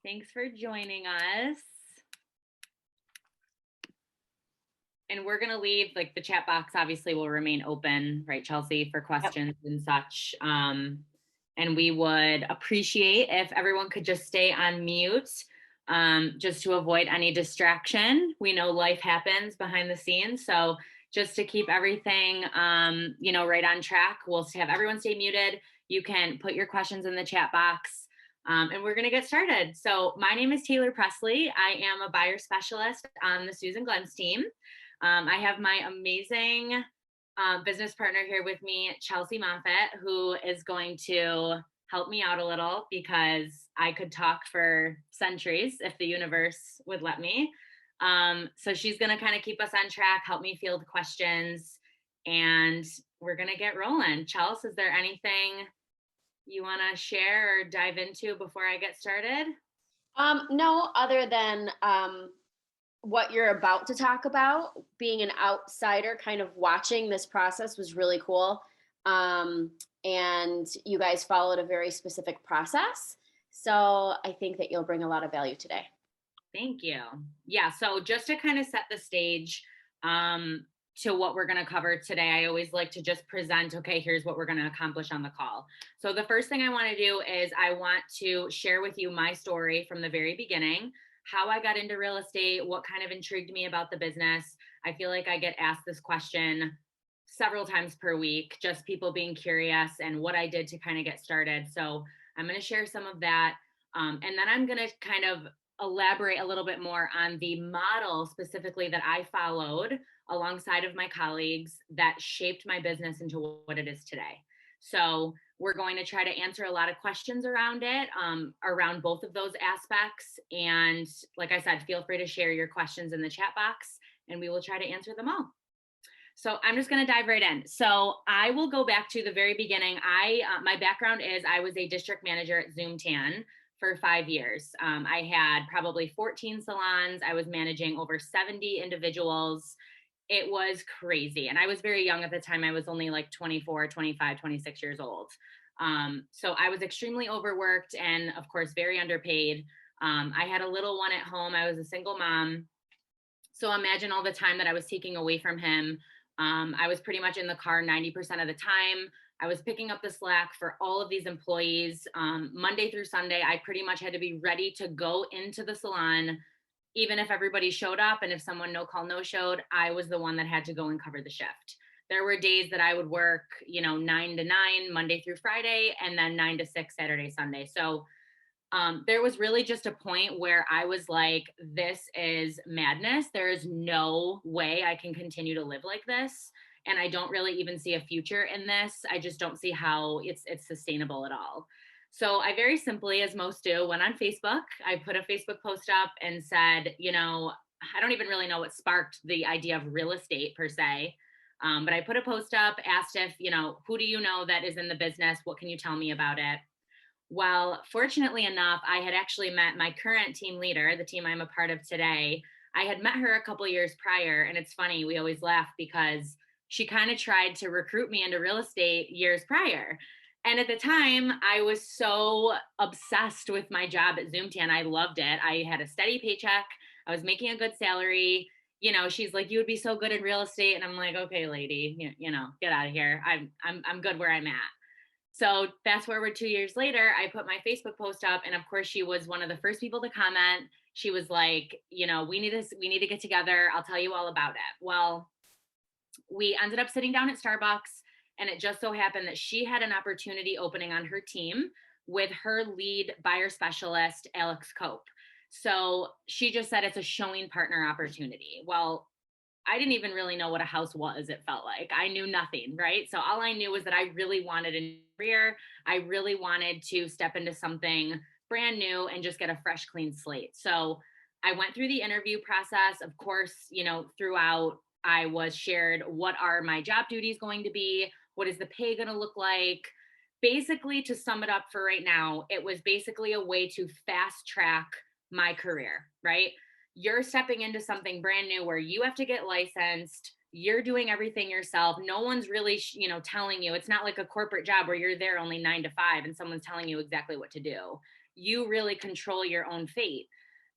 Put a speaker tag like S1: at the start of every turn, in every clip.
S1: Thanks for joining us. And we're going to leave, like, the chat box obviously will remain open, right, Chelsea, for
S2: Yep.
S1: questions and such. And we would appreciate if everyone could just stay on mute, just to avoid any distraction. We know life happens behind the scenes. So just to keep everything, right on track, we'll have everyone stay muted. You can put your questions in the chat box. And we're going to get started. So my name is Taylor Presley. I am a buyer specialist on the Susan Glenn's team. I have my amazing business partner here with me, Chelsea Moffett, who is going to help me out a little because I could talk for centuries if the universe would let me. So she's going to kind of keep us on track, help me field questions, and we're going to get rolling. Chelsea, is there anything you want to share or dive into before I get started?
S2: No, other than what you're about to talk about, being an outsider, kind of watching this process was really cool. And you guys followed a very specific process. So I think that you'll bring a lot of value today.
S1: Thank you. Yeah, so just to kind of set the stage to what we're going to cover today, I always like to just present, okay, here's what we're going to accomplish on the call. So the first thing I want to do is I want to share with you my story from the very beginning, how I got into real estate, what kind of intrigued me about the business. I feel like I get asked this question several times per week, just people being curious and what I did to kind of get started. So I'm going to share some of that. And then I'm going to kind of elaborate a little bit more on the model specifically that I followed alongside of my colleagues that shaped my business into what it is today. So we're going to try to answer a lot of questions around it, around both of those aspects. And like I said, feel free to share your questions in the chat box and we will try to answer them all. So I'm just going to dive right in. So I will go back to the very beginning. My background is I was a district manager at Zoomtan for 5 years. I had probably 14 salons. I was managing over 70 individuals. It was crazy. And I was very young at the time. I was only like 24, 25, 26 years old. So I was extremely overworked and, of course, very underpaid. I had a little one at home. I was a single mom. So imagine all the time that I was taking away from him. I was pretty much in the car 90% of the time. I was picking up the slack for all of these employees. Monday through Sunday, I pretty much had to be ready to go into the salon, even if everybody showed up. And if someone no call, no showed, I was the one that had to go and cover the shift. There were days that I would work, 9 to 9, Monday through Friday, and then 9 to 6, Saturday, Sunday. So there was really just a point where I was like, this is madness. There is no way I can continue to live like this. And I don't really even see a future in this. I just don't see how it's sustainable at all. So I very simply, as most do, went on Facebook. I put a Facebook post up and said, I don't even really know what sparked the idea of real estate per se. But I put a post up, asked if, who do you know that is in the business? What can you tell me about it? Well, fortunately enough, I had actually met my current team leader, the team I'm a part of today. I had met her a couple years prior. And it's funny, we always laugh because she kind of tried to recruit me into real estate years prior. And at the time, I was so obsessed with my job at Zoomtan. I loved it. I had a steady paycheck. I was making a good salary. She's like, you would be so good in real estate. And I'm like, okay, lady, get out of here. I'm good where I'm at. So fast forward 2 years later, I put my Facebook post up, and of course, she was one of the first people to comment. She was like, we need to get together. I'll tell you all about it. Well, we ended up sitting down at Starbucks, and it just so happened that she had an opportunity opening on her team with her lead buyer specialist, Alex Cope. So she just said it's a showing partner opportunity. Well, I didn't even really know what a house was, it felt like. I knew nothing, right? So all I knew was that I really wanted a career. I really wanted to step into something brand new and just get a fresh, clean slate. So I went through the interview process. Of course, throughout, I was shared what are my job duties going to be? What is the pay going to look like? Basically, to sum it up for right now, it was basically a way to fast track my career, right? You're stepping into something brand new where you have to get licensed. You're doing everything yourself. No one's really, telling you. It's not like a corporate job where you're there only 9 to 5 and someone's telling you exactly what to do. you really control your own fate.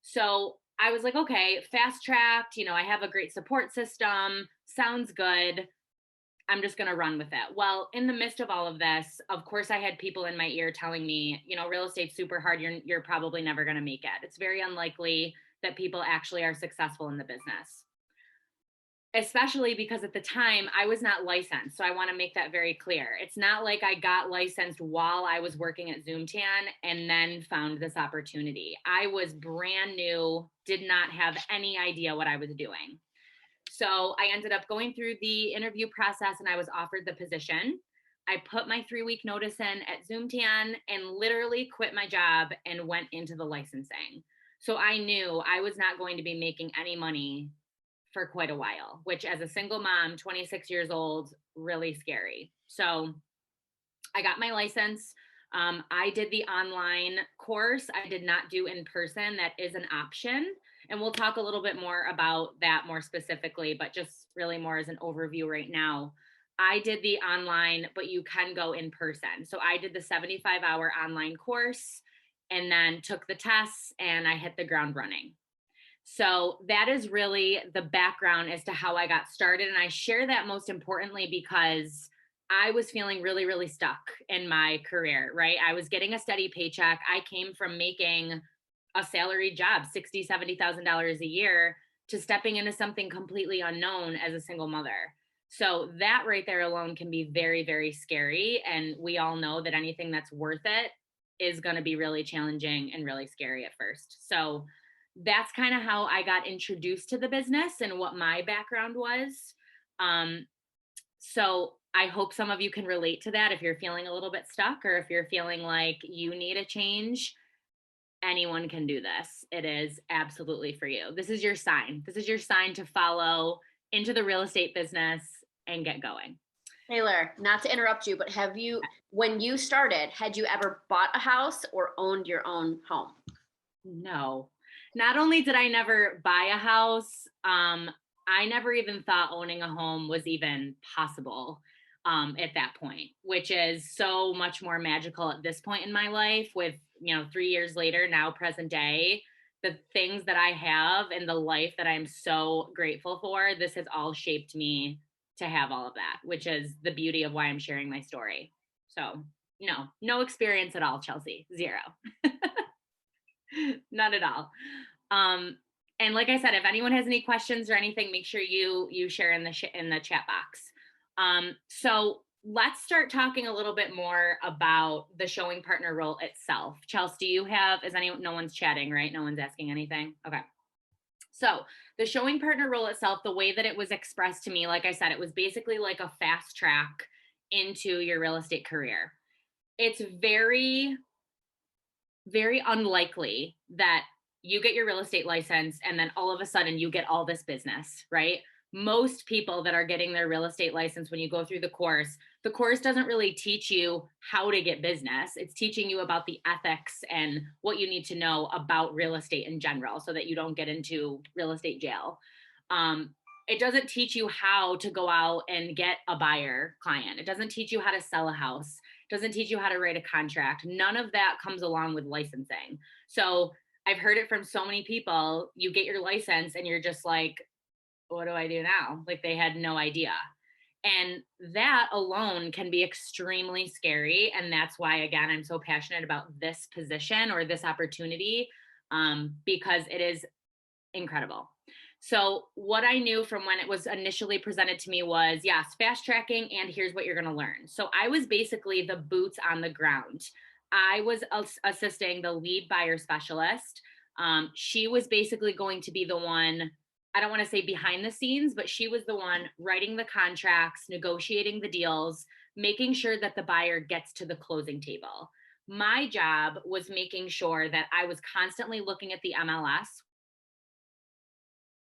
S1: So I was like, okay, fast tracked, I have a great support system, sounds good. I'm just going to run with it. Well, in the midst of all of this, of course, I had people in my ear telling me, real estate's super hard. You're probably never going to make it. It's very unlikely that people actually are successful in the business, especially because at the time I was not licensed. So I want to make that very clear. It's not like I got licensed while I was working at Zoomtan and then found this opportunity. I was brand new, did not have any idea what I was doing. So I ended up going through the interview process and I was offered the position. I put my 3-week notice in at Zoomtan and literally quit my job and went into the licensing. So I knew I was not going to be making any money for quite a while, which as a single mom, 26 years old, really scary. So I got my license. I did the online course. I did not do in person. That is an option. And we'll talk a little bit more about that more specifically, but just really more as an overview right now. I did the online, but you can go in person. So I did the 75-hour online course and then took the tests and I hit the ground running. So that is really the background as to how I got started. And I share that most importantly because I was feeling really, really stuck in my career, right? I was getting a steady paycheck. I came from making a salaried job, $60,000, $70,000 a year, to stepping into something completely unknown as a single mother. So that right there alone can be very, very scary. And we all know that anything that's worth it is going to be really challenging and really scary at first. So that's kind of how I got introduced to the business and what my background was. So I hope some of you can relate to that if you're feeling a little bit stuck or if you're feeling like you need a change. Anyone can do this. It is absolutely for you. This is your sign. This is your sign to follow into the real estate business and get going.
S2: Taylor, not to interrupt you, but when you started, had you ever bought a house or owned your own home?
S1: No. Not only did I never buy a house, I never even thought owning a home was even possible at that point, which is so much more magical at this point in my life with, 3 years later, now present day, the things that I have and the life that I'm so grateful for, this has all shaped me to have all of that, which is the beauty of why I'm sharing my story. So no experience at all, Chelsea, 0. Not at all. And like I said, if anyone has any questions or anything, make sure you share in the chat box. So let's start talking a little bit more about the showing partner role itself. Chelsea, no one's chatting, right? No one's asking anything. Okay. So the showing partner role itself, the way that it was expressed to me, like I said, it was basically like a fast track into your real estate career. It's very, very unlikely that you get your real estate license and then all of a sudden you get all this business, right? Most people that are getting their real estate license, when you go through the course doesn't really teach you how to get business. It's teaching you about the ethics and what you need to know about real estate in general so that you don't get into real estate jail. It doesn't teach you how to go out and get a buyer client. It doesn't teach you how to sell a house. It doesn't teach you how to write a contract. None of that comes along with licensing. So I've heard it from so many people. You get your license and you're just like, what do I do now? Like they had no idea. And that alone can be extremely scary. And that's why, again, I'm so passionate about this position or this opportunity because it is incredible. So what I knew from when it was initially presented to me was, yes, fast tracking, and here's what you're going to learn. So I was basically the boots on the ground. I was assisting the lead buyer specialist. She was basically going to be the one, I don't want to say behind the scenes, but she was the one writing the contracts, negotiating the deals, making sure that the buyer gets to the closing table. My job was making sure that I was constantly looking at the MLS,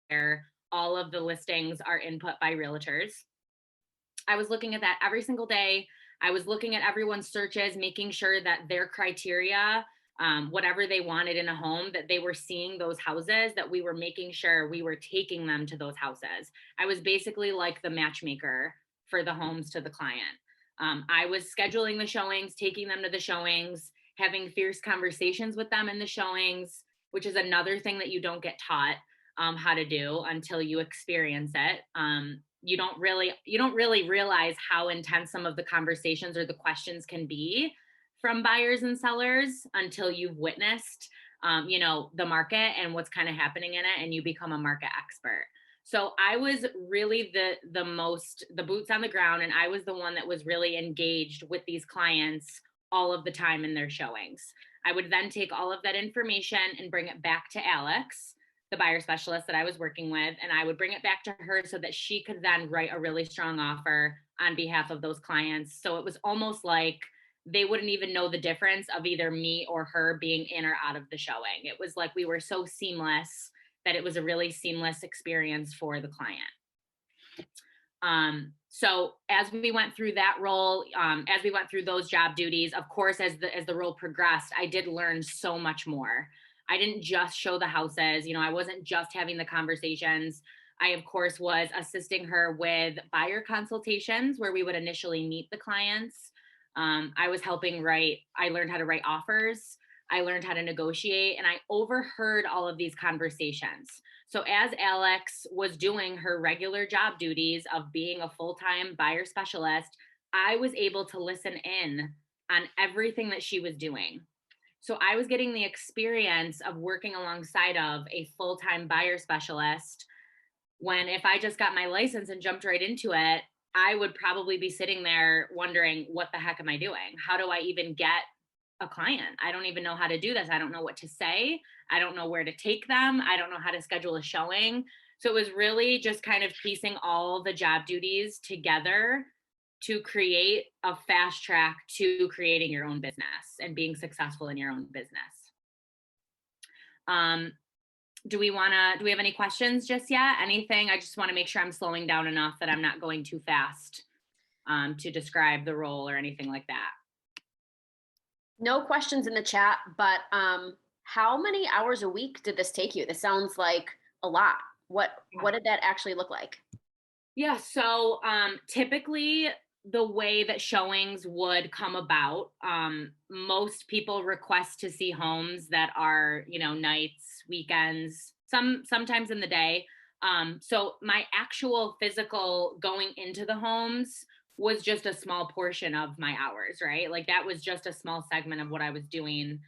S1: where all of the listings are input by realtors. I was looking at that every single day. I was looking at everyone's searches, making sure that their criteria, whatever they wanted in a home, that they were seeing those houses, that we were making sure we were taking them to those houses. I was basically like the matchmaker for the homes to the client. I was scheduling the showings, taking them to the showings, having fierce conversations with them in the showings, which is another thing that you don't get taught how to do until you experience it. You don't really realize how intense some of the conversations or the questions can be from buyers and sellers until you've witnessed the market and what's kind of happening in it, and you become a market expert. So I was really the boots on the ground, and I was the one that was really engaged with these clients all of the time in their showings. I would then take all of that information and bring it back to Alex, the buyer specialist that I was working with, and I would bring it back to her so that she could then write a really strong offer on behalf of those clients. So it was almost like they wouldn't even know the difference of either me or her being in or out of the showing. It was like we were so seamless that it was a really seamless experience for the client. So as we went through that role, as we went through those job duties, of course, as the role progressed, I did learn so much more. I didn't just show the houses, I wasn't just having the conversations. I, of course, was assisting her with buyer consultations where we would initially meet the clients. I was I learned how to write offers. I learned how to negotiate, and I overheard all of these conversations. So as Alex was doing her regular job duties of being a full-time buyer specialist, I was able to listen in on everything that she was doing. So I was getting the experience of working alongside of a full-time buyer specialist when if I just got my license and jumped right into it, I would probably be sitting there wondering, what the heck am I doing? How do I even get a client? I don't even know how to do this. I don't know what to say. I don't know where to take them. I don't know how to schedule a showing. So it was really just kind of piecing all the job duties together to create a fast track to creating your own business and being successful in your own business. Do we have any questions just yet? Anything? I just want to make sure I'm slowing down enough that I'm not going too fast to describe the role or anything like that.
S2: No questions in the chat, but how many hours a week did this take you? This sounds like a lot. What did that actually look like?
S1: Yeah, so typically the way that showings would come about, most people request to see homes that are, nights, weekends, sometimes in the day. So my actual physical going into the homes was just a small portion of my hours, right? Like that was just a small segment of what I was doing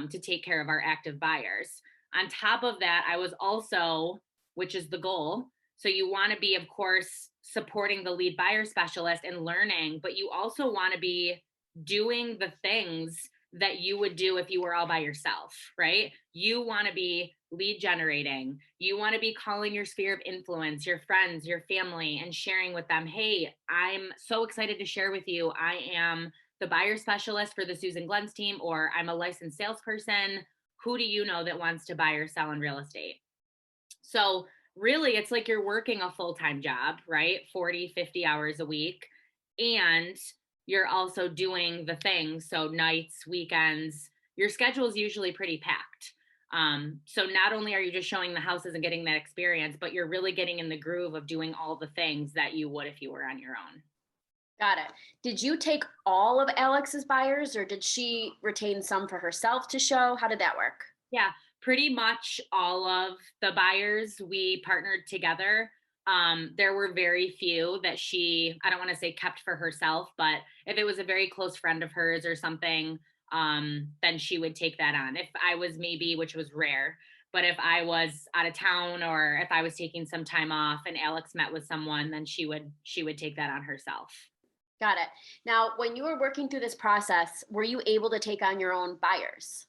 S1: to take care of our active buyers. On top of that, I was also, which is the goal, so you want to be, of course, supporting the lead buyer specialist and learning, but you also want to be doing the things that you would do if you were all by yourself, right? You want to be lead generating. You want to be calling your sphere of influence, your friends, your family, and sharing with them, hey, I'm so excited to share with you. I am the buyer specialist for the Susan Glenn's team, or I'm a licensed salesperson. Who do you know that wants to buy or sell in real estate? So really, it's like you're working a full-time job, right? 40, 50 hours a week. And you're also doing the things. So nights, weekends, your schedule is usually pretty packed. So not only are you just showing the houses and getting that experience, but you're really getting in the groove of doing all the things that you would if you were on your own.
S2: Got it. Did you take all of Alex's buyers, or did she retain some for herself to show? How did that work?
S1: Yeah, pretty much all of the buyers we partnered together. There were very few that I don't want to say kept for herself, but if it was a very close friend of hers or something, then she would take that on. If I was maybe, which was rare, but if I was out of town or if I was taking some time off and Alex met with someone, then she would take that on herself.
S2: Got it. Now, when you were working through this process, were you able to take on your own buyers?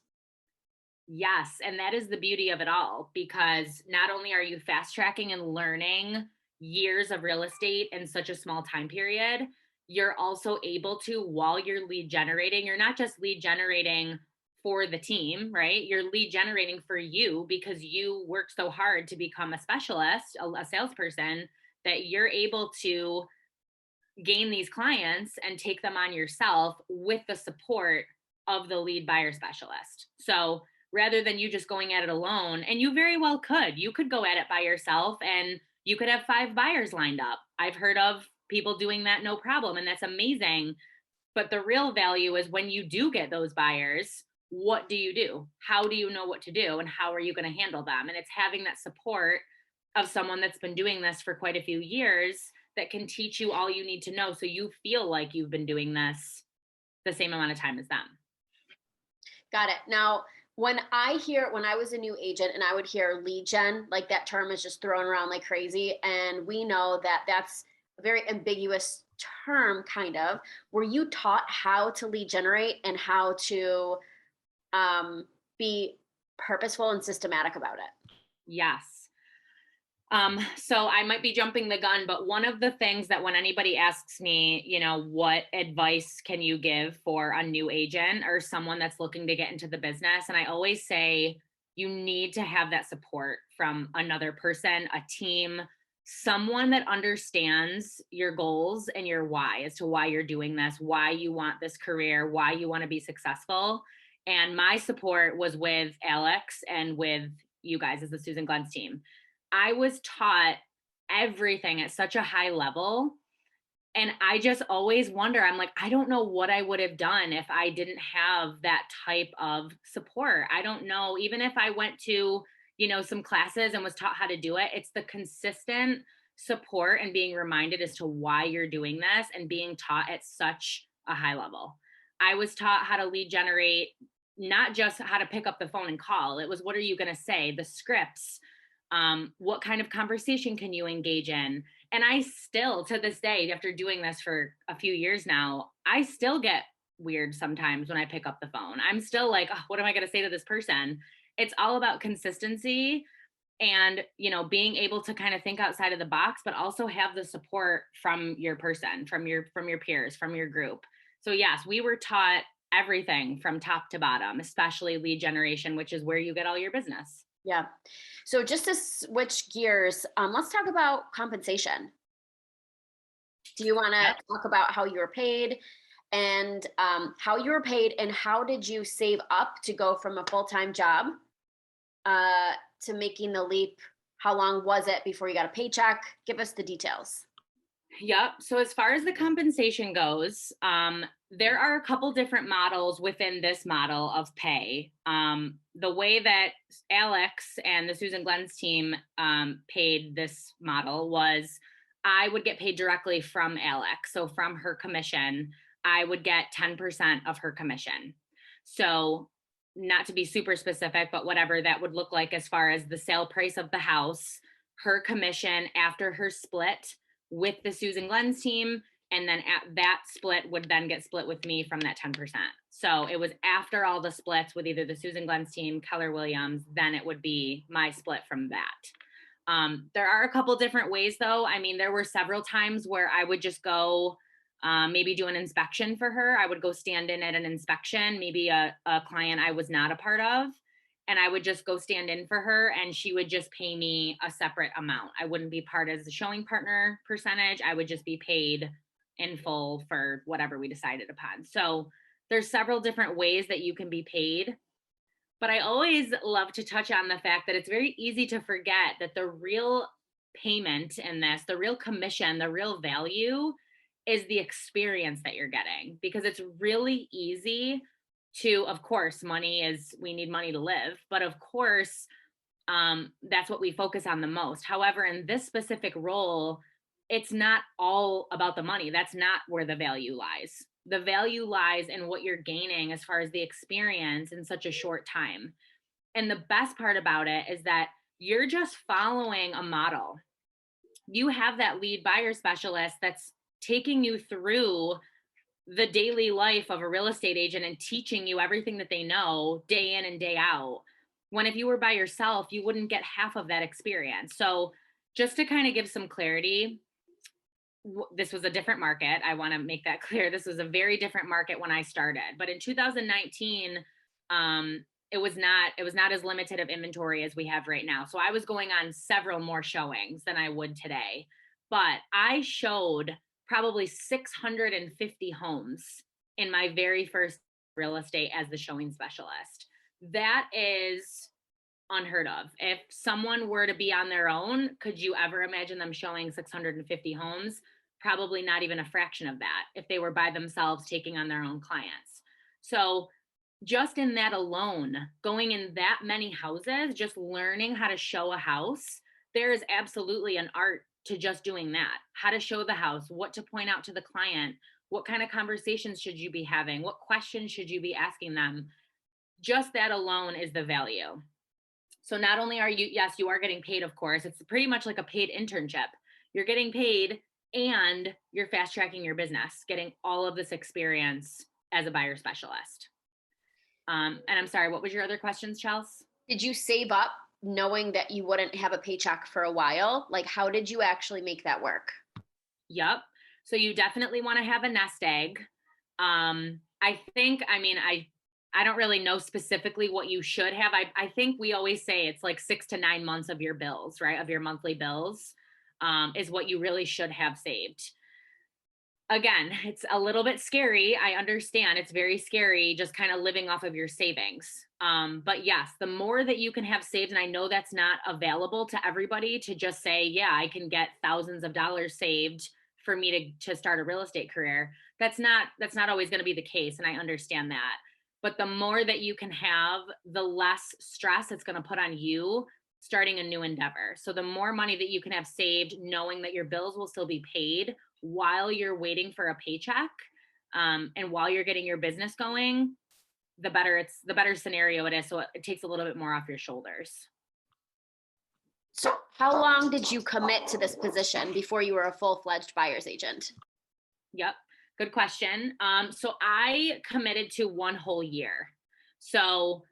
S1: Yes, and that is the beauty of it all, because not only are you fast tracking and learning years of real estate in such a small time period, you're also able to, while you're lead generating, you're not just lead generating for the team, right? You're lead generating for you because you work so hard to become a specialist, a salesperson, that you're able to gain these clients and take them on yourself with the support of the lead buyer specialist. So rather than you just going at it alone, and you very well you could go at it by yourself and you could have 5 buyers lined up. I've heard of people doing that, no problem. And that's amazing. But the real value is when you do get those buyers, what do you do? How do you know what to do? And how are you going to handle them? And it's having that support of someone that's been doing this for quite a few years that can teach you all you need to know so you feel like you've been doing this the same amount of time as them.
S2: Got it. Now, when I was a new agent and I would hear lead gen, like that term is just thrown around like crazy. And we know that that's a very ambiguous term, kind of. Were you taught how to lead generate and how to be purposeful and systematic about it?
S1: Yes. So I might be jumping the gun, but one of the things that when anybody asks me, what advice can you give for a new agent or someone that's looking to get into the business? And I always say, you need to have that support from another person, a team, someone that understands your goals and your why as to why you're doing this, why you want this career, why you want to be successful. And my support was with Alex and with you guys as the Susan Glenn's team. I was taught everything at such a high level. And I just always wonder, I'm like, I don't know what I would have done if I didn't have that type of support. I don't know, even if I went to, some classes and was taught how to do it, it's the consistent support and being reminded as to why you're doing this and being taught at such a high level. I was taught how to lead generate, not just how to pick up the phone and call. It was, what are you going to say? The scripts. What kind of conversation can you engage in? And I still, to this day, after doing this for a few years now, I still get weird sometimes when I pick up the phone. I'm still like, oh, what am I going to say to this person? It's all about consistency and, being able to kind of think outside of the box, but also have the support from your person, from your peers, from your group. So yes, we were taught everything from top to bottom, especially lead generation, which is where you get all your business.
S2: Yeah. So just to switch gears, let's talk about compensation. Do you want to talk about how you were paid and how you were paid and how did you save up to go from a full-time job to making the leap? How long was it before you got a paycheck? Give us the details.
S1: Yep. So as far as the compensation goes, there are a couple different models within this model of pay. The way that Alex and the Susan Glenn's team paid this model was I would get paid directly from Alex. So from her commission, I would get 10% of her commission. So not to be super specific, but whatever that would look like as far as the sale price of the house, her commission after her split with the Susan Glenn's team. And then that split would then get split with me from that 10%. So it was after all the splits with either the Susan Glenn's team, Keller Williams, then it would be my split from that. There are a couple different ways though. I mean, there were several times where I would just go maybe do an inspection for her. I would go stand in at an inspection, maybe a client I was not a part of. And I would just go stand in for her and she would just pay me a separate amount. I wouldn't be part as the showing partner percentage. I would just be paid in full for whatever we decided upon. So there's several different ways that you can be paid. But I always love to touch on the fact that it's very easy to forget that the real payment in this, the real commission, the real value is the experience that you're getting, because it's really easy to, of course, we need money to live, but of course, that's what we focus on the most. However, in this specific role, it's not all about the money. That's not where the value lies. The value lies in what you're gaining as far as the experience in such a short time. And the best part about it is that you're just following a model. You have that lead buyer specialist that's taking you through the daily life of a real estate agent and teaching you everything that they know day in and day out. When if you were by yourself, you wouldn't get half of that experience. So just to kind of give some clarity, this was a different market. I want to make that clear. This was a very different market when I started. But in 2019, it was not as limited of inventory as we have right now. So I was going on several more showings than I would today. But I showed probably 650 homes in my very first real estate as the showing specialist. That is unheard of. If someone were to be on their own, could you ever imagine them showing 650 homes? probably not even a fraction of that if they were by themselves taking on their own clients. So just in that alone, going in that many houses, just learning how to show a house, there is absolutely an art to just doing that. How to show the house, what to point out to the client, what kind of conversations should you be having, what questions should you be asking them. Just that alone is the value. So not only are you, yes, you are getting paid, of course. It's pretty much like a paid internship. You're getting paid and you're fast tracking your business, getting all of this experience as a buyer specialist. And I'm sorry, what was your other questions, Chelsea?
S2: Did you save up knowing that you wouldn't have a paycheck for a while? Like, how did you actually make that work?
S1: Yep. So you definitely want to have a nest egg. I think, I mean, I don't really know specifically what you should have. I think we always say it's like 6 to 9 months of your bills, right? Of your monthly bills, is what you really should have saved. Again, it's a little bit scary. I understand it's very scary just kind of living off of your savings. But yes, the more that you can have saved, and I know that's not available to everybody to just say, yeah, I can get thousands of dollars saved for me to start a real estate career. That's not always going to be the case. And I understand that. But the more that you can have, the less stress it's going to put on you starting a new endeavor. So the more money that you can have saved, knowing that your bills will still be paid while you're waiting for a paycheck, and while you're getting your business going, the better scenario it is. So it takes a little bit more off your shoulders.
S2: So how long did you commit to this position before you were a full-fledged buyer's agent?
S1: Yep. Good question. So I committed to 1 whole year. So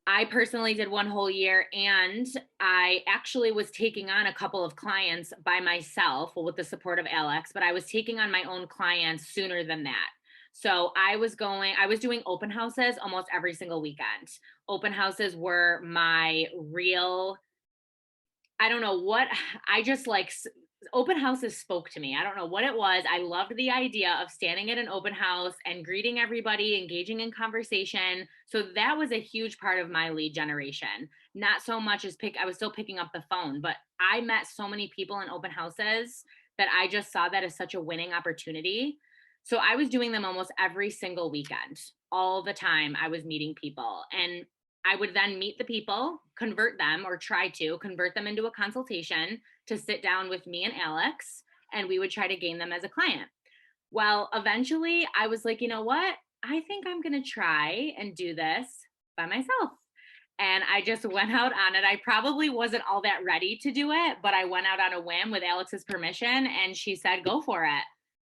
S1: I personally did 1 whole year, and I actually was taking on a couple of clients by myself, well, with the support of Alex, but I was taking on my own clients sooner than that. So I was doing open houses almost every single weekend. Open houses were my real, I don't know what, I just like open houses spoke to me. I don't know what it was. I loved the idea of standing at an open house and greeting everybody, engaging in conversation. So that was a huge part of my lead generation. Not so much as I was still picking up the phone, but I met so many people in open houses that I just saw that as such a winning opportunity. So I was doing them almost every single weekend. All the time I was meeting people, and I would then meet the people, convert them, or try to convert them into a consultation to sit down with me and Alex, and we would try to gain them as a client. Well, eventually I was like, you know what? I think I'm going to try and do this by myself. And I just went out on it. I probably wasn't all that ready to do it, but I went out on a whim with Alex's permission, and she said, go for it.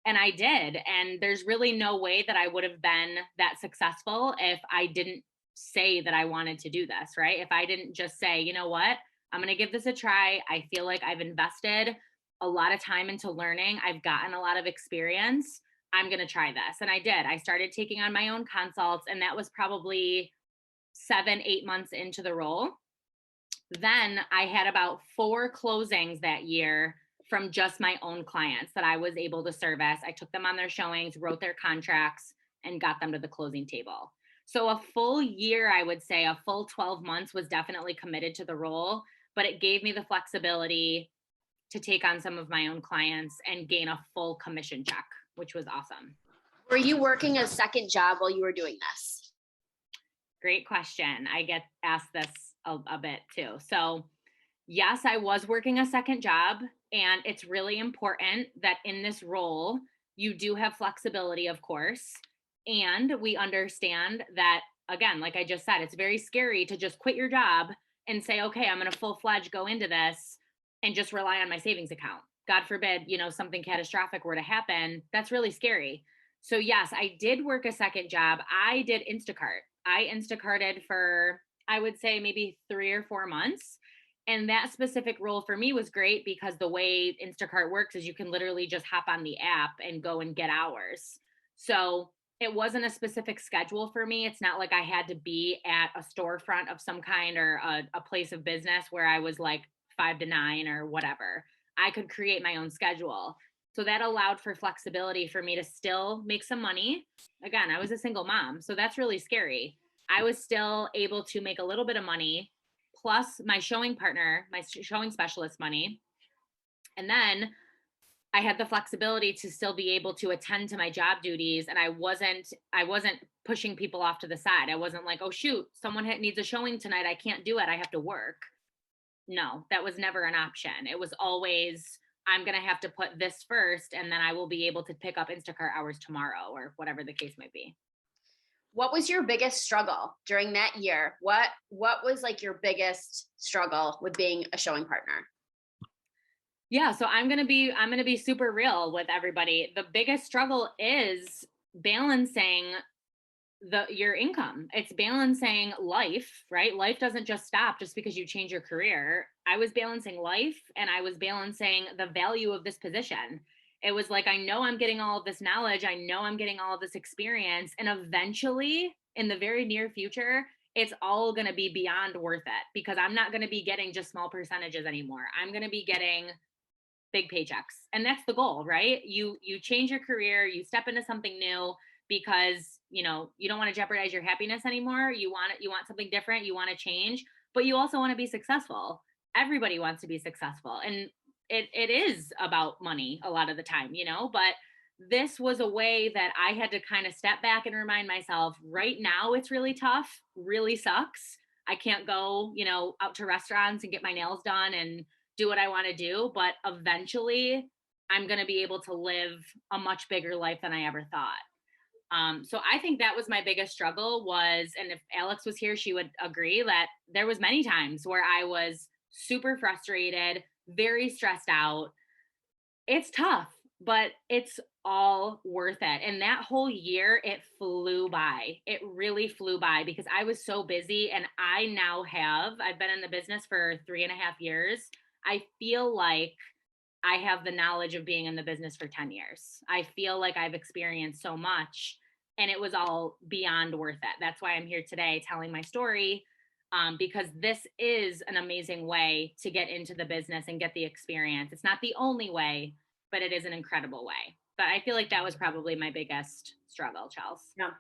S1: And I did. And there's really no way that I would have been that successful if I didn't say that I wanted to do this, right? If I didn't just say, you know what, I'm going to give this a try. I feel like I've invested a lot of time into learning. I've gotten a lot of experience. I'm going to try this. And I did. I started taking on my own consults, and that was probably 7-8 months into the role. Then I had about 4 closings that year from just my own clients that I was able to service. I took them on their showings, wrote their contracts, and got them to the closing table. So a full year, I would say, a full 12 months was definitely committed to the role, but it gave me the flexibility to take on some of my own clients and gain a full commission check, which was awesome.
S2: Were you working a second job while you were doing this?
S1: Great question. I get asked this a bit too. So yes, I was working a second job, and it's really important that in this role, you do have flexibility, of course. And we understand that, again, like I just said, it's very scary to just quit your job and say, okay, I'm going to full-fledged go into this and just rely on my savings account. God forbid, something catastrophic were to happen. That's really scary. So yes, I did work a second job. I did Instacart. I Instacarted for, I would say, maybe 3 or 4 months. And that specific role for me was great because the way Instacart works is you can literally just hop on the app and go and get hours. So it wasn't a specific schedule for me. It's not like I had to be at a storefront of some kind or a place of business where I was like 5 to 9 or whatever. I could create my own schedule. So that allowed for flexibility for me to still make some money. Again, I was a single mom, so that's really scary. I was still able to make a little bit of money, plus my showing partner, my showing specialist money. And then I had the flexibility to still be able to attend to my job duties, and I wasn't pushing people off to the side. I wasn't like, "Oh shoot, someone needs a showing tonight. I can't do it. I have to work." No, that was never an option. It was always, I'm going to have to put this first, and then I will be able to pick up Instacart hours tomorrow or whatever the case might be.
S2: What was your biggest struggle during that year? What was like your biggest struggle with being a showing partner?
S1: Yeah, so I'm going to be super real with everybody. The biggest struggle is balancing your income. It's balancing life, right? Life doesn't just stop just because you change your career. I was balancing life and I was balancing the value of this position. It was like, I know I'm getting all of this knowledge, I know I'm getting all of this experience, and eventually in the very near future, it's all going to be beyond worth it because I'm not going to be getting just small percentages anymore. I'm going to be getting big paychecks, and that's the goal, right? You change your career, you step into something new because you don't want to jeopardize your happiness anymore. You want something different, you want to change, but you also want to be successful. Everybody wants to be successful, and it is about money a lot of the time, but this was a way that I had to kind of step back and remind myself, right now it's really tough, really sucks. I can't go out to restaurants and get my nails done and do what I want to do, but eventually I'm going to be able to live a much bigger life than I ever thought. So I think that was my biggest struggle was, and if Alex was here, she would agree that there was many times where I was super frustrated, very stressed out. It's tough, but it's all worth it. And that whole year, it flew by. It really flew by because I was so busy. And I've been in the business for 3.5 years. I feel like I have the knowledge of being in the business for 10 years. I feel like I've experienced so much and it was all beyond worth it. That's why I'm here today telling my story, because this is an amazing way to get into the business and get the experience. It's not the only way, but it is an incredible way. But I feel like that was probably my biggest struggle, Chels.
S2: Yeah.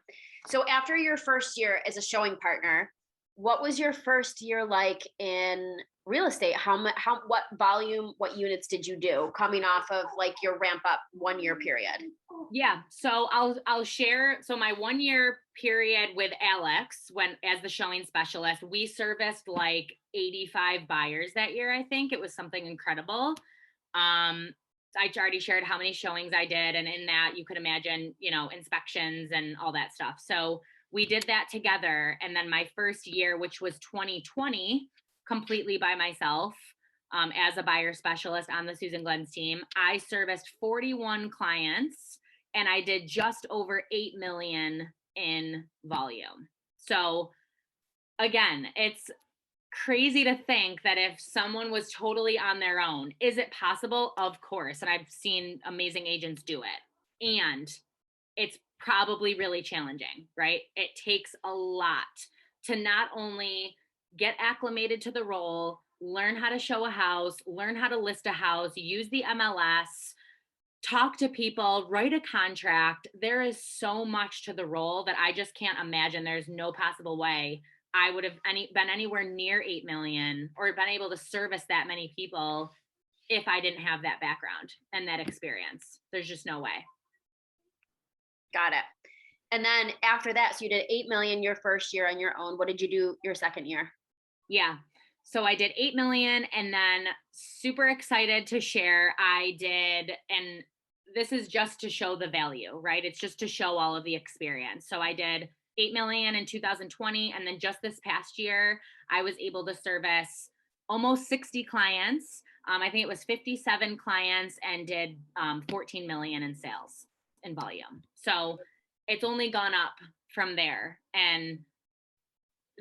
S2: So after your first year as a showing partner, what was your first year like in real estate? What volume, what units did you do coming off of like your ramp up 1 year period?
S1: Yeah, so I'll share. So my 1 year period with Alex, when as the showing specialist, we serviced like 85 buyers that year. I think it was something incredible. I already shared how many showings I did, and in that you could imagine, inspections and all that stuff. So we did that together, and then my first year, which was 2020, completely by myself. As a buyer specialist on the Susan Glenn's team, I serviced 41 clients and I did just over 8 million in volume. So again, it's crazy to think that if someone was totally on their own, is it possible? Of course. And I've seen amazing agents do it. And it's probably really challenging, right? It takes a lot to not only get acclimated to the role, learn how to show a house, learn how to list a house, use the MLS, talk to people, write a contract. There is so much to the role that I just can't imagine. There's no possible way I would have been anywhere near 8 million or been able to service that many people if I didn't have that background and that experience. There's just no way.
S2: Got it. And then after that, so you did 8 million your first year on your own. What did you do your second year?
S1: Yeah. So I did 8 million, and then super excited to share I did, and this is just to show the value, right? It's just to show all of the experience. So I did 8 million in 2020. And then just this past year, I was able to service almost 60 clients. I think it was 57 clients and did 14 million in sales in volume. So it's only gone up from there. And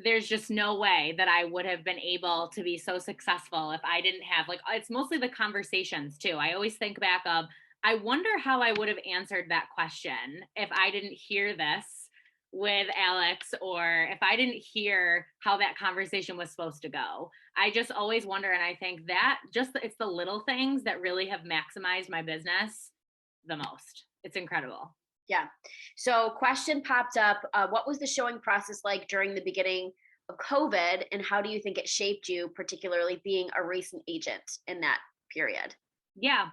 S1: there's just no way that I would have been able to be so successful if I didn't have, like, it's mostly the conversations too. I always think back of, I wonder how I would have answered that question if I didn't hear this with Alex, or if I didn't hear how that conversation was supposed to go. I just always wonder. And I think that it's the little things that really have maximized my business the most. It's incredible.
S2: Yeah. So question popped up. What was the showing process like during the beginning of COVID? And how do you think it shaped you, particularly being a recent agent in that period?
S1: Yeah.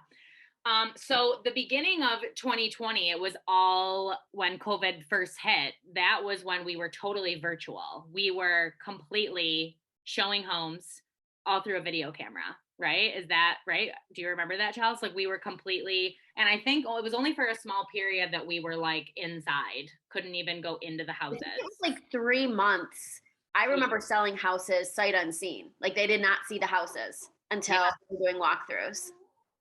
S1: So the beginning of 2020, it was all when COVID first hit. That was when we were totally virtual. We were completely showing homes all through a video camera, right? Is that right? Do you remember that, Chelsea? Like we were completely, and I think it was only for a small period that we were like inside, couldn't even go into the
S2: I think it
S1: houses.
S2: was like 3 months. I remember selling houses sight unseen. Like they did not see the houses until
S1: Yeah.
S2: we were doing walkthroughs.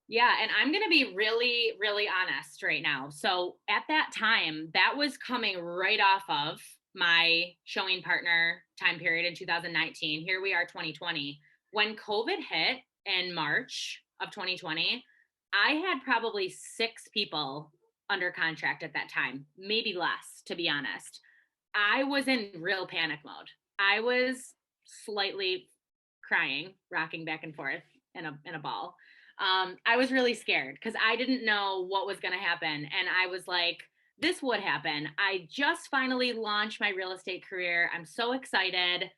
S1: Yeah, and I'm going to be really, really honest right now. So at that time, that was coming right off of my showing partner time period in 2019. Here we are, 2020. When COVID hit in March of 2020, I had probably 6 people under contract at that time, maybe less, to be honest. I was in real panic mode. I was slightly crying, rocking back and forth in a ball. I was really scared because I didn't know what was going to happen. And I was like, this would happen. I just finally launched my real estate career. I'm so excited.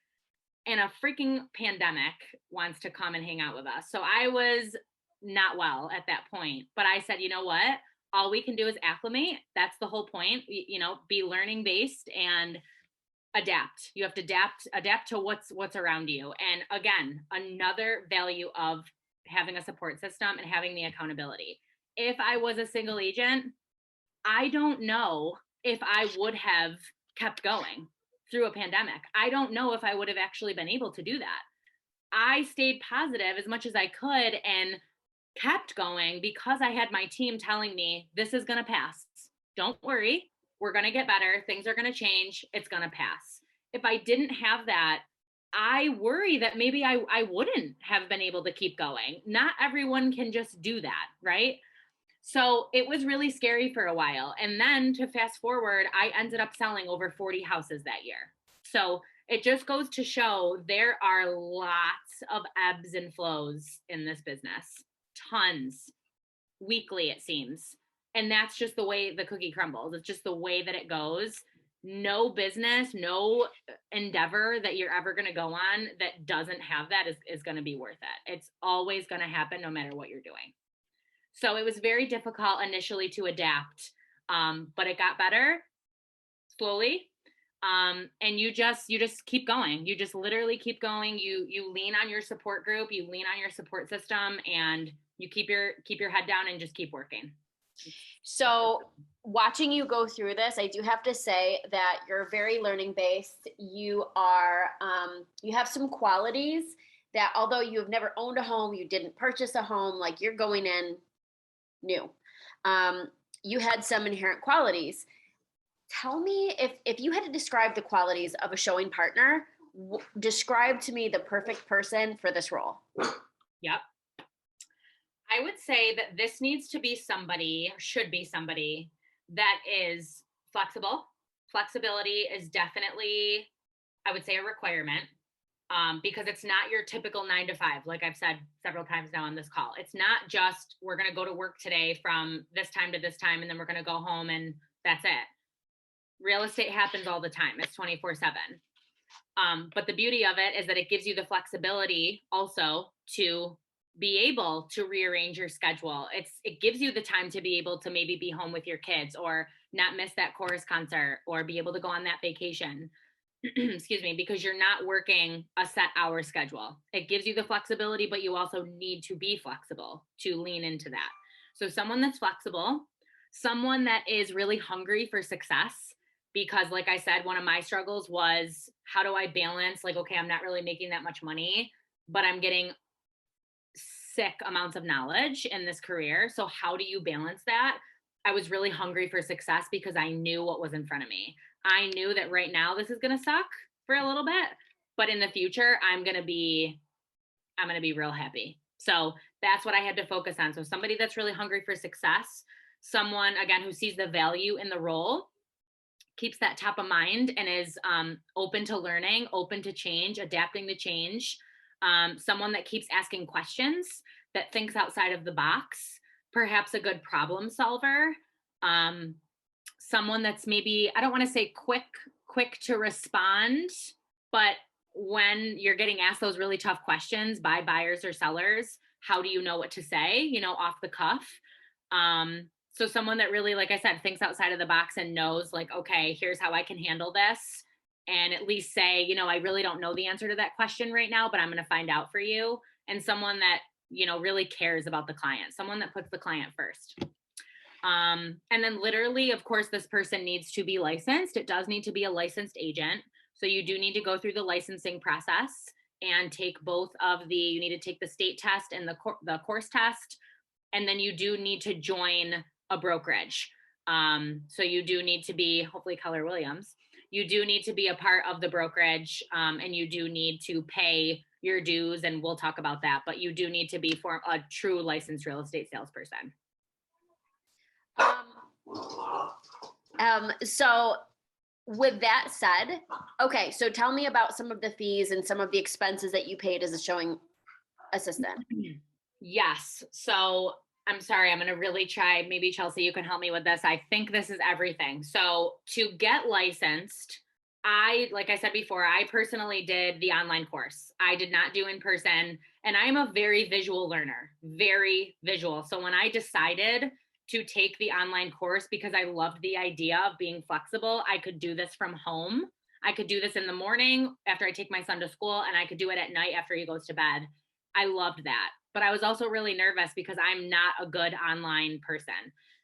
S1: And a freaking pandemic wants to come and hang out with us. So I was not well at that point. But I said, you know what? All we can do is acclimate. That's the whole point. Be learning based and adapt. You have to adapt to what's around you. And again, another value of having a support system and having the accountability. If I was a single agent, I don't know if I would have kept going through a pandemic. I don't know if I would have actually been able to do that. I stayed positive as much as I could and kept going because I had my team telling me this is going to pass. Don't worry. We're going to get better. Things are going to change. It's going to pass. If I didn't have that, I worry that maybe I wouldn't have been able to keep going. Not everyone can just do that, right? So it was really scary for a while. And then to fast forward, I ended up selling over 40 houses that year. So it just goes to show there are lots of ebbs and flows in this business, tons, weekly, it seems. And that's just the way the cookie crumbles. It's just the way that it goes. No business, no endeavor that you're ever going to go on that doesn't have that is going to be worth it. It's always going to happen no matter what you're doing. So it was very difficult initially to adapt, but it got better slowly. And you just keep going. You just literally keep going. You lean on your support group, you lean on your support system, and you keep your head down and just keep working.
S2: So watching you go through this, I do have to say that you're very learning based. You are, you have some qualities that although you have never owned a home, you didn't purchase a home, like you're going in new. You had some inherent qualities. Tell me if you had to describe the qualities of a showing partner, describe to me the perfect person for this role.
S1: Yep. I would say that this needs to be somebody, should be somebody that is flexible. Flexibility is definitely, I would say, a requirement because it's not your typical 9 to 5, like I've said several times now on this call. It's not just we're going to go to work today from this time to this time, and then we're going to go home and that's it. Real estate happens all the time. It's 24/7. But the beauty of it is that it gives you the flexibility also to be able to rearrange your schedule. It gives you the time to be able to maybe be home with your kids or not miss that chorus concert or be able to go on that vacation. Excuse me, because you're not working a set hour schedule. It gives you the flexibility, but you also need to be flexible to lean into that. So someone that's flexible, someone that is really hungry for success, because like I said, one of my struggles was how do I balance, like, okay, I'm not really making that much money, but I'm getting sick amounts of knowledge in this career. So how do you balance that? I was really hungry for success because I knew what was in front of me. I knew that right now this is going to suck for a little bit, but in the future I'm going to be real happy. So that's what I had to focus on. So somebody that's really hungry for success, someone again who sees the value in the role, keeps that top of mind and is open to learning, open to change, adapting to change. Someone that keeps asking questions, that thinks outside of the box, perhaps a good problem solver. Someone that's maybe, I don't want to say quick to respond, but when you're getting asked those really tough questions by buyers or sellers, how do you know what to say, off the cuff? So someone that really, like I said, thinks outside of the box and knows like, okay, here's how I can handle this. And at least say, I really don't know the answer to that question right now, but I'm going to find out for you. And someone that, really cares about the client, someone that puts the client first. And then literally, of course, this person needs to be licensed. It does need to be a licensed agent. So you do need to go through the licensing process and take you need to take the state test and the course test. And then you do need to join a brokerage. So you do need to be, hopefully Keller Williams, you do need to be a part of the brokerage, and you do need to pay your dues, and we'll talk about that, but you do need to be a true licensed real estate salesperson.
S2: So with that said, okay, so tell me about some of the fees and some of the expenses that you paid as a showing assistant.
S1: Yes. So I'm sorry, I'm going to really try. Maybe Chelsea, you can help me with this. I think this is everything. So to get licensed, like I said before, I personally did the online course. I did not do in person, and I'm a very visual learner, very visual. So when I decided to take the online course, because I loved the idea of being flexible, I could do this from home. I could do this in the morning after I take my son to school, and I could do it at night after he goes to bed. I loved that. But I was also really nervous because I'm not a good online person.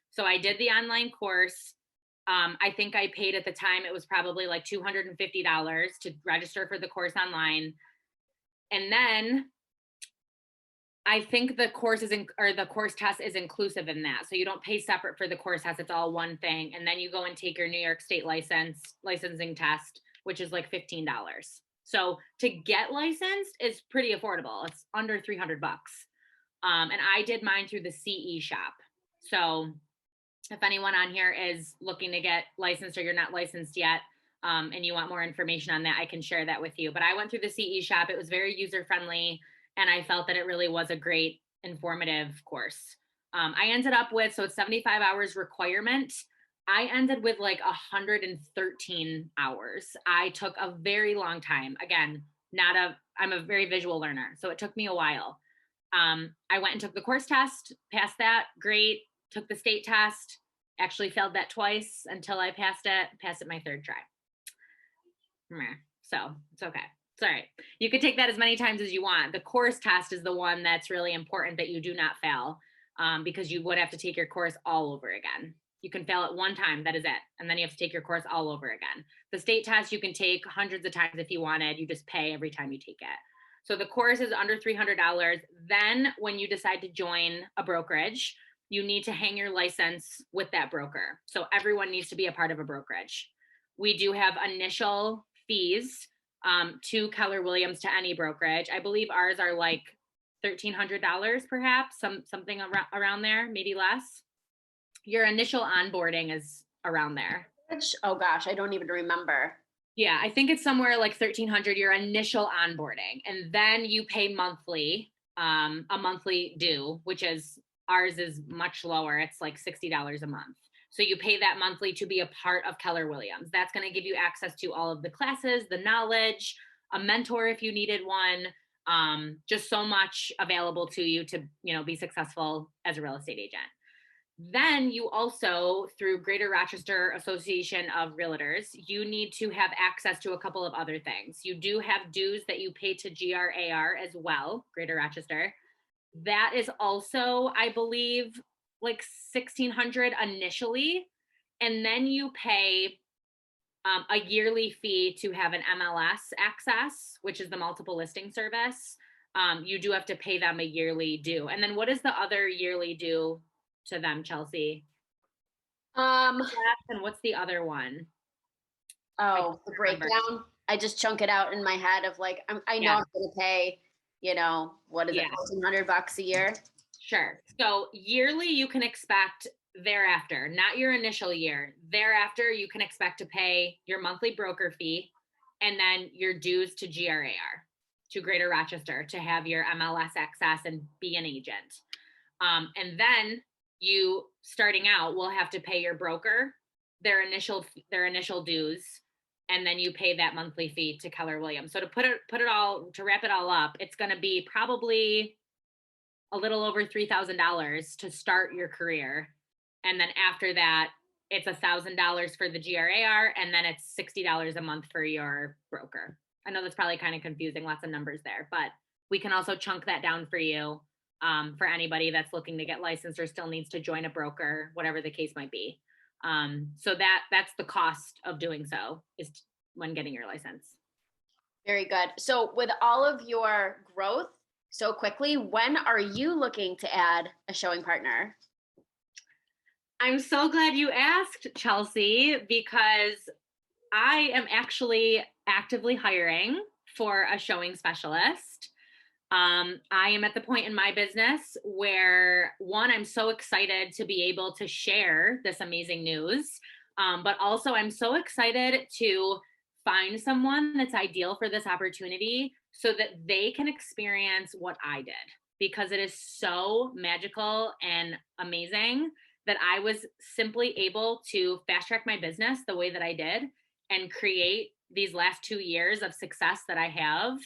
S1: So I did the online course. I think I paid at the time, it was probably like $250 to register for the course online. And then I think the course the course test is inclusive in that. So you don't pay separate for the course test. It's all one thing. And then you go and take your New York State licensing test, which is like $15. So to get licensed is pretty affordable. It's under $300. And I did mine through the CE shop. So if anyone on here is looking to get licensed or you're not licensed yet, and you want more information on that, I can share that with you. But I went through the CE shop. It was very user-friendly, and I felt that it really was a great informative course. I ended up with, so it's 75 hours requirement. I ended with like 113 hours. I took a very long time. Again, I'm a very visual learner, so it took me a while. I went and took the course test, passed that, great. Took the state test, actually failed that twice until I passed it my third try. So it's okay. It's all right. You could take that as many times as you want. The course test is the one that's really important that you do not fail, because you would have to take your course all over again. You can fail it one time, that is it. And then you have to take your course all over again. The state test you can take hundreds of times if you wanted. You just pay every time you take it. So the course is under $300. Then when you decide to join a brokerage, you need to hang your license with that broker. So everyone needs to be a part of a brokerage. We do have initial fees to Keller Williams, to any brokerage. I believe ours are like $1,300 perhaps, something around there, maybe less. Your initial onboarding is around there.
S2: Oh gosh, I don't even remember.
S1: Yeah, I think it's somewhere like $1,300, your initial onboarding. And then you pay monthly, a monthly due, which is, ours is much lower. It's like $60 a month. So you pay that monthly to be a part of Keller Williams. That's going to give you access to all of the classes, the knowledge, a mentor if you needed one, just so much available to you to, be successful as a real estate agent. Then you also, through Greater Rochester Association of Realtors, you need to have access to a couple of other things. You do have dues that you pay to GRAR as well, Greater Rochester. That is also, I believe, like $1,600 initially. And then you pay a yearly fee to have an MLS access, which is the multiple listing service. You do have to pay them a yearly due. And then what is the other yearly due to them, Chelsea? And what's the other one?
S2: Oh, the breakdown. I just chunk it out in my head of like, I know I'm going to pay, what is it, $1,400 a year?
S1: Sure. So yearly, you can expect thereafter, not your initial year. Thereafter, you can expect to pay your monthly broker fee and then your dues to GRAR, to Greater Rochester, to have your MLS access and be an agent. And then you, starting out, will have to pay your broker their initial dues, and then you pay that monthly fee to Keller Williams. So to wrap it all up, it's going to be probably a little over $3,000 to start your career. And then after that, it's $1,000 for the GRAR, and then it's $60 a month for your broker. I know that's probably kind of confusing, lots of numbers there, but we can also chunk that down for you, for anybody that's looking to get licensed or still needs to join a broker, whatever the case might be. So that's the cost of doing so, is when getting your license.
S2: Very good. So with all of your growth so quickly, when are you looking to add a showing partner?
S1: I'm so glad you asked, Chelsea, because I am actually actively hiring for a showing specialist. I am at the point in my business where, one, I'm so excited to be able to share this amazing news, but also I'm so excited to find someone that's ideal for this opportunity so that they can experience what I did, because it is so magical and amazing that I was simply able to fast track my business the way that I did and create these last 2 years of success that I have.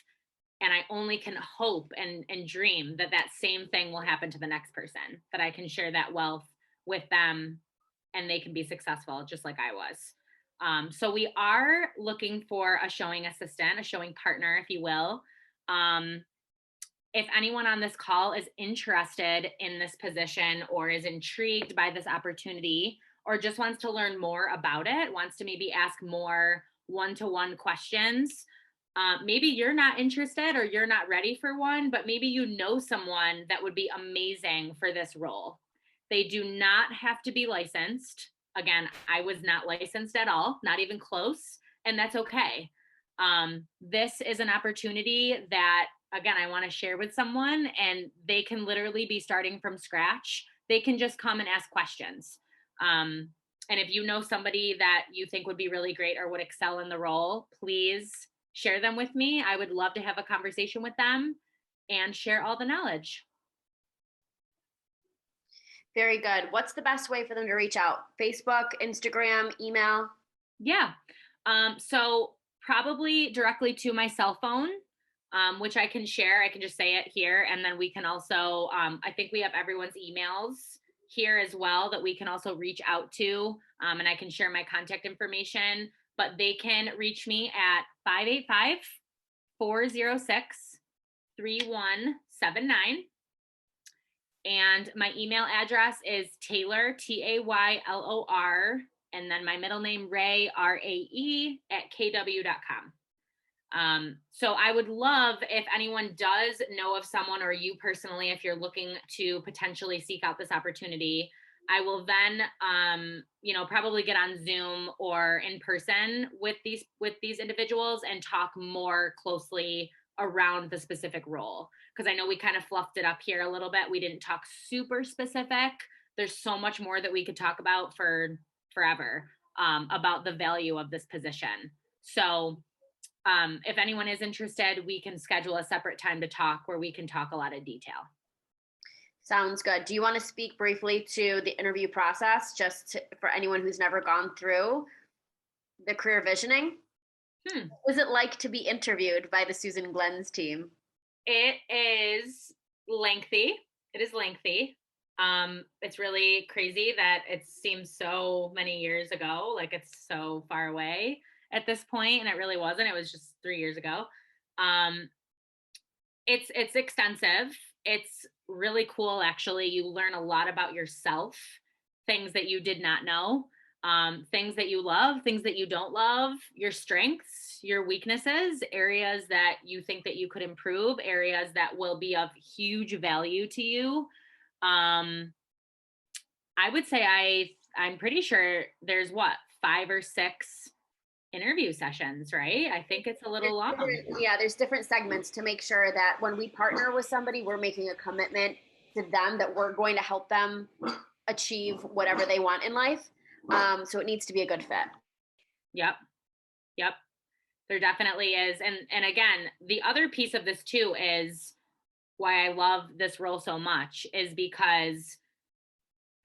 S1: And I only can hope and dream that that same thing will happen to the next person, that I can share that wealth with them and they can be successful just like I was. So we are looking for a showing assistant, a showing partner, if you will. If anyone on this call is interested in this position or is intrigued by this opportunity or just wants to learn more about it, wants to maybe ask more one-to-one questions, maybe you're not interested or you're not ready for one, but maybe you know someone that would be amazing for this role. They do not have to be licensed. Again, I was not licensed at all, not even close, and that's okay. This is an opportunity that, again, I want to share with someone, and they can literally be starting from scratch. They can just come and ask questions. And if you know somebody that you think would be really great or would excel in the role, please share them with me. I would love to have a conversation with them and share all the knowledge.
S2: Very good. What's the best way for them to reach out? Facebook, Instagram, email?
S1: Yeah. So probably directly to my cell phone, which I can share. I can just say it here. And then we can also, I think we have everyone's emails here as well that we can also reach out to. And I can share my contact information, but they can reach me at 585-406-3179. And my email address is Taylor, Taylor, and then my middle name, Rae, RAE, @kw.com. So I would love if anyone does know of someone, or you personally, if you're looking to potentially seek out this opportunity, I will then, probably get on Zoom or in person with these individuals and talk more closely around the specific role. Because I know we kind of fluffed it up here a little bit. We didn't talk super specific. There's so much more that we could talk about for forever, about the value of this position. So if anyone is interested, we can schedule a separate time to talk where we can talk a lot of detail.
S2: Sounds good. Do you want to speak briefly to the interview process, for anyone who's never gone through the career visioning? What is it like to be interviewed by the Susan Glenn's team?
S1: It is lengthy. It's really crazy that it seems so many years ago, like it's so far away at this point, and it really wasn't. It was just 3 years ago. It's extensive. It's really cool, actually. You learn a lot about yourself, things that you did not know, things that you love, things that you don't love, your strengths, your weaknesses, areas that you think that you could improve, areas that will be of huge value to you. I would say I'm pretty sure there's 5 or 6 interview sessions, right? I think it's a little long.
S2: Yeah, there's different segments to make sure that when we partner with somebody, we're making a commitment to them that we're going to help them achieve whatever they want in life. So it needs to be a good fit.
S1: Yep. There definitely is. And again, the other piece of this too is why I love this role so much is because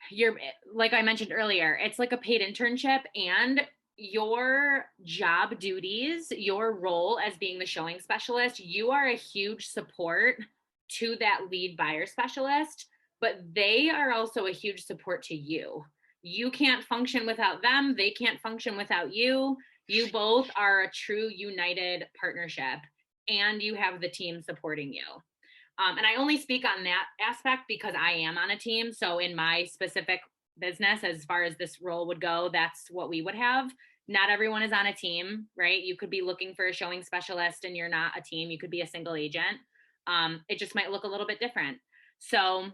S1: you're, like I mentioned earlier, it's like a paid internship, and your job duties, your role as being the showing specialist, you are a huge support to that lead buyer specialist, but they are also a huge support to you. You can't function without them. They can't function without you. You both are a true united partnership, and you have the team supporting you. And I only speak on that aspect because I am on a team. So in my specific business, as far as this role would go, that's what we would have. Not everyone is on a team, right? You could be looking for a showing specialist and you're not a team. You could be a single agent. It just might look a little bit different. So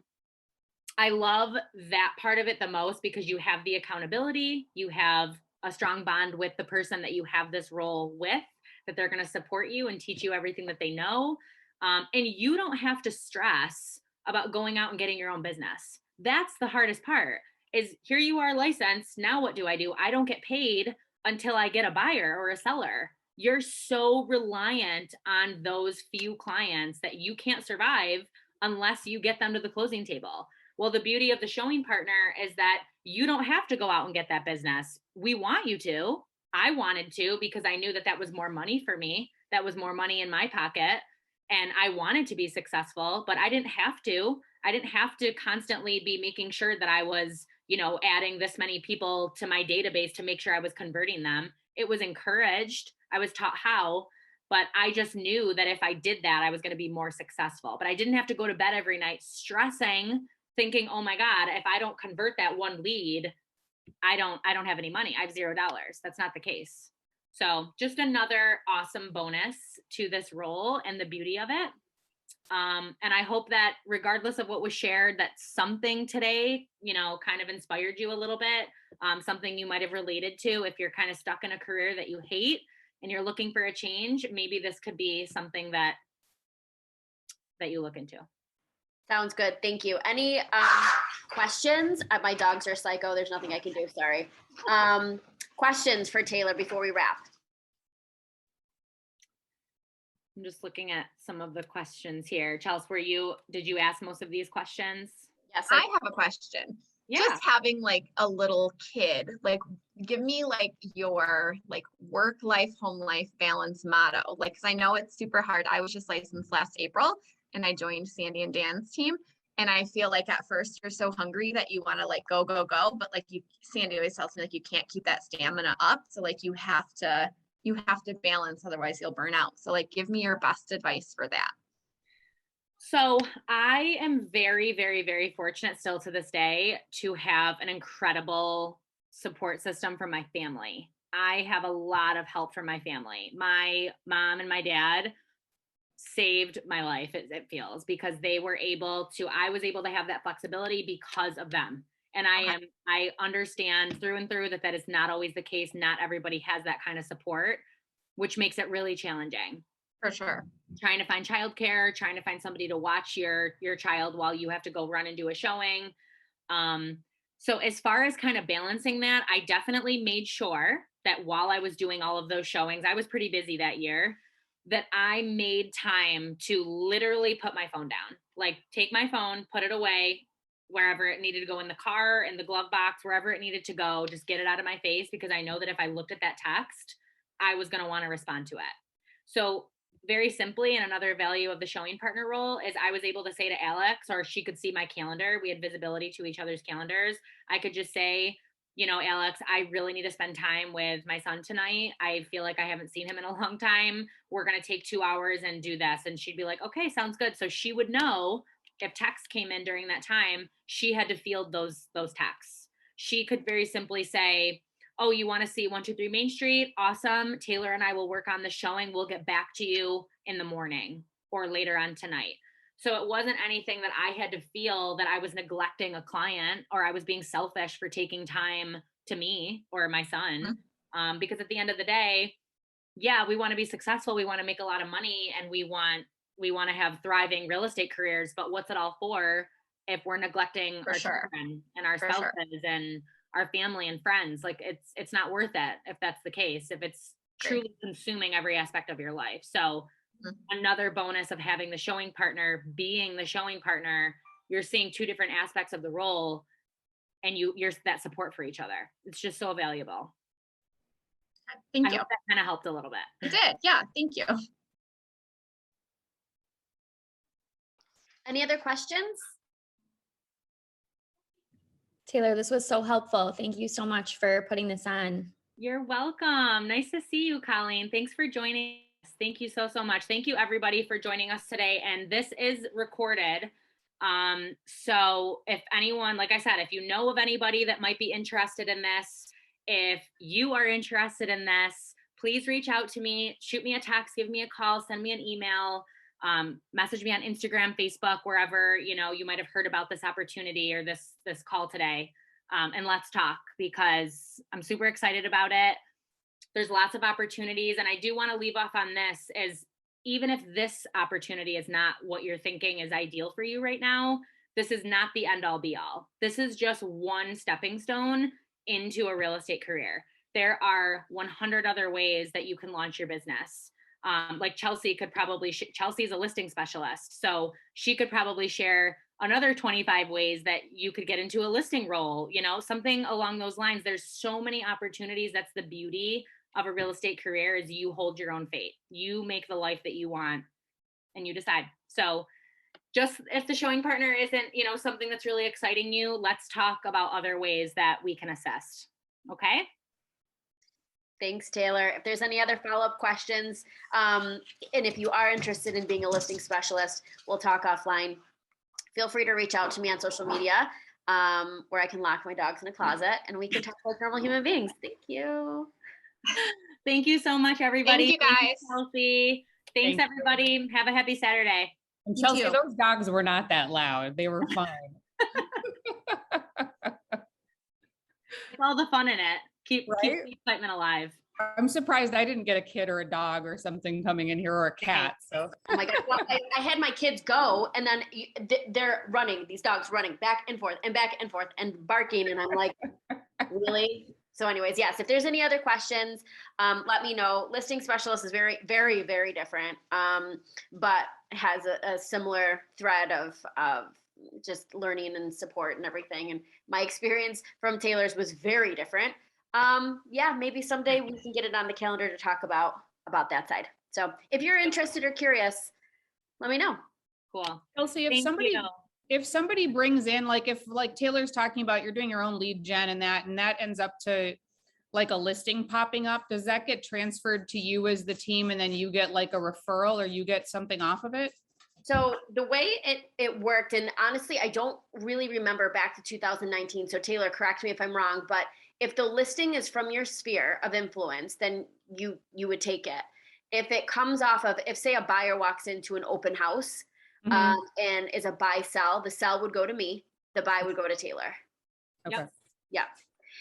S1: I love that part of it the most because you have the accountability, you have a strong bond with the person that you have this role with, that they're going to support you and teach you everything that they know. And you don't have to stress about going out and getting your own business. That's the hardest part is here you are licensed. Now what do? I don't get paid until I get a buyer or a seller. You're so reliant on those few clients that you can't survive unless you get them to the closing table. Well, the beauty of the showing partner is that you don't have to go out and get that business. We want you to. I wanted to because I knew that that was more money for me. That was more money in my pocket. And I wanted to be successful, but I didn't have to. I didn't have to constantly be making sure that I was, adding this many people to my database to make sure I was converting them. It was encouraged. I was taught how, but I just knew that if I did that, I was going to be more successful. But I didn't have to go to bed every night stressing, thinking, oh my God, if I don't convert that one lead, I don't have any money. I have $0. That's not the case. So just another awesome bonus to this role and the beauty of it. And I hope that regardless of what was shared, that something today, kind of inspired you a little bit, something you might have related to. If you're kind of stuck in a career that you hate and you're looking for a change, maybe this could be something that you look into.
S2: Sounds good. Thank you. Any questions? My dogs are psycho. There's nothing I can do. Sorry. Questions for Taylor before we wrap?
S1: I'm just looking at some of the questions here. Chelsea, did you ask most of these questions?
S3: Yes. I have a question. Yeah. Just having like a little kid, like give me like your like work life, home life balance motto. Like, cause I know it's super hard. I was just licensed last April and I joined Sandy and Dan's team. And I feel like at first you're so hungry that you want to like go, but like Sandy always tells me like, you can't keep that stamina up. So like you have to balance, otherwise you'll burn out. So like, give me your best advice for that.
S1: So I am very, very, very fortunate still to this day to have an incredible support system from my family. I have a lot of help from my family. My mom and my dad saved my life, it feels, because I was able to have that flexibility because of them. And I understand through and through that is not always the case. Not everybody has that kind of support, which makes it really challenging.
S3: For sure.
S1: Trying to find childcare, trying to find somebody to watch your child while you have to go run and do a showing. So as far as kind of balancing that, I definitely made sure that while I was doing all of those showings, I was pretty busy that year, that I made time to literally put my phone down, like take my phone, put it away, wherever it needed to go, in the car, in the glove box, wherever it needed to go, just get it out of my face, because I know that if I looked at that text, I was going to want to respond to it. So very simply, and another value of the showing partner role is I was able to say to Alex, or she could see my calendar. We had visibility to each other's calendars. I could just say, Alex, I really need to spend time with my son tonight. I feel like I haven't seen him in a long time. We're going to take 2 hours and do this. And she'd be like, okay, sounds good. So she would know if texts came in during that time, she had to field those texts. She could very simply say, oh, you want to see 123 Main Street? Awesome. Taylor and I will work on the showing. We'll get back to you in the morning or later on tonight. So it wasn't anything that I had to feel that I was neglecting a client or I was being selfish for taking time to me or my son. Mm-hmm. Because at the end of the day, yeah, we want to be successful. We want to make a lot of money and we want to have thriving real estate careers, but what's it all for if we're neglecting our children and our spouses and our family and friends? Like it's not worth it if that's the case, if it's truly consuming every aspect of your life. So another bonus of having the showing partner, being the showing partner, you're seeing two different aspects of the role and you're that support for each other. It's just so valuable.
S3: Thank you.
S1: I hope that kind of helped a little bit.
S3: It did. Yeah. Thank you.
S2: Any other questions?
S4: Taylor, this was so helpful. Thank you so much for putting this on.
S1: You're welcome. Nice to see you, Colleen. Thanks for joining us. Thank you so, so much. Thank you, everybody, for joining us today. And this is recorded. So if anyone, like I said, if you know of anybody that might be interested in this, if you are interested in this, please reach out to me, shoot me a text, give me a call, send me an email, message me on Instagram, Facebook, wherever, you know, you might've heard about this opportunity or this call today. And let's talk, because I'm super excited about it. There's lots of opportunities. And I do want to leave off on this is, even if this opportunity is not what you're thinking is ideal for you right now, this is not the end all be all. This is just one stepping stone into a real estate career. There are 100 other ways that you can launch your business. Like Chelsea could probably, Chelsea's a listing specialist. So she could probably share another 25 ways that you could get into a listing role, you know, something along those lines. There's so many opportunities. That's the beauty of a real estate career, is you hold your own fate. You make the life that you want and you decide. So just if the showing partner isn't, you know, something that's really exciting you, let's talk about other ways that we can assist. Okay.
S2: Thanks, Taylor. If there's any other follow-up questions, and if you are interested in being a listing specialist, we'll talk offline. Feel free to reach out to me on social media, where I can lock my dogs in a closet and we can talk like normal human beings. Thank you.
S1: Thank you so much, everybody.
S3: Thank you, guys.
S1: Thank you, Chelsea. Thanks, everybody. Have a happy Saturday.
S5: And Chelsea, those dogs were not that loud. They were fine.
S1: It's all the fun in it. Keep the excitement alive.
S5: I'm surprised I didn't get a kid or a dog or something coming in here, or a cat. So.
S2: Oh my God. Well, I had my kids go, and then they're running, these dogs running back and forth and barking. And I'm like, really? So anyways, yes, if there's any other questions, let me know. Listing specialist is very, very, very different, but has a similar thread of just learning and support and everything. And my experience from Taylor's was very different. Yeah, maybe someday we can get it on the calendar to talk about that side. So if you're interested or curious, let me know.
S1: Cool.
S5: Chelsea, if somebody brings in, like Taylor's talking about, you're doing your own lead gen and that ends up to like a listing popping up, does that get transferred to you as the team and then you get like a referral or you get something off of it?
S2: So the way it worked, and honestly, I don't really remember back to 2019. So Taylor, correct me if I'm wrong, but if the listing is from your sphere of influence, then you would take it. If it comes off of, if say a buyer walks into an open house and is a buy sell, the sell would go to me, the buy would go to Taylor.
S5: Okay.
S1: Yep.
S2: Yeah.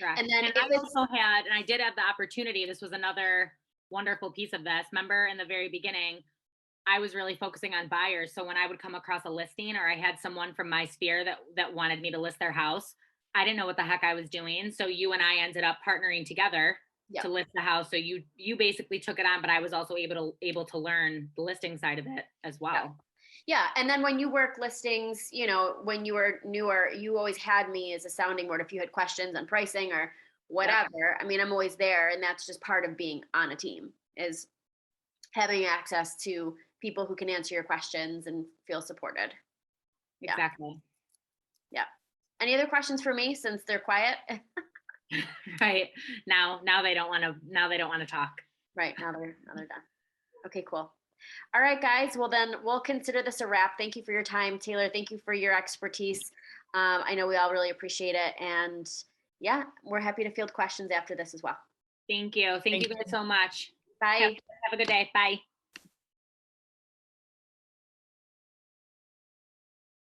S1: Correct.
S2: And then
S1: I did have the opportunity. This was another wonderful piece of this. Remember in the very beginning, I was really focusing on buyers. So when I would come across a listing, or I had someone from my sphere that wanted me to list their house, I didn't know what the heck I was doing. So you and I ended up partnering together to list the house. So you basically took it on, but I was also able to learn the listing side of it as well.
S2: Yeah. And then when you work listings, you know, when you were newer, you always had me as a sounding board if you had questions on pricing or whatever. Yeah. I mean, I'm always there, and that's just part of being on a team, is having access to people who can answer your questions and feel supported. Yeah.
S1: Exactly.
S2: Yeah. Any other questions for me, since they're quiet?
S1: Right. Now they don't want to talk.
S2: Right. Now they're done. Okay, cool. All right, guys. Well, then we'll consider this a wrap. Thank you for your time, Taylor. Thank you for your expertise. I know we all really appreciate it. And yeah, we're happy to field questions after this as well.
S1: Thank you. Thank you guys so much.
S2: Bye.
S1: Have a good day. Bye.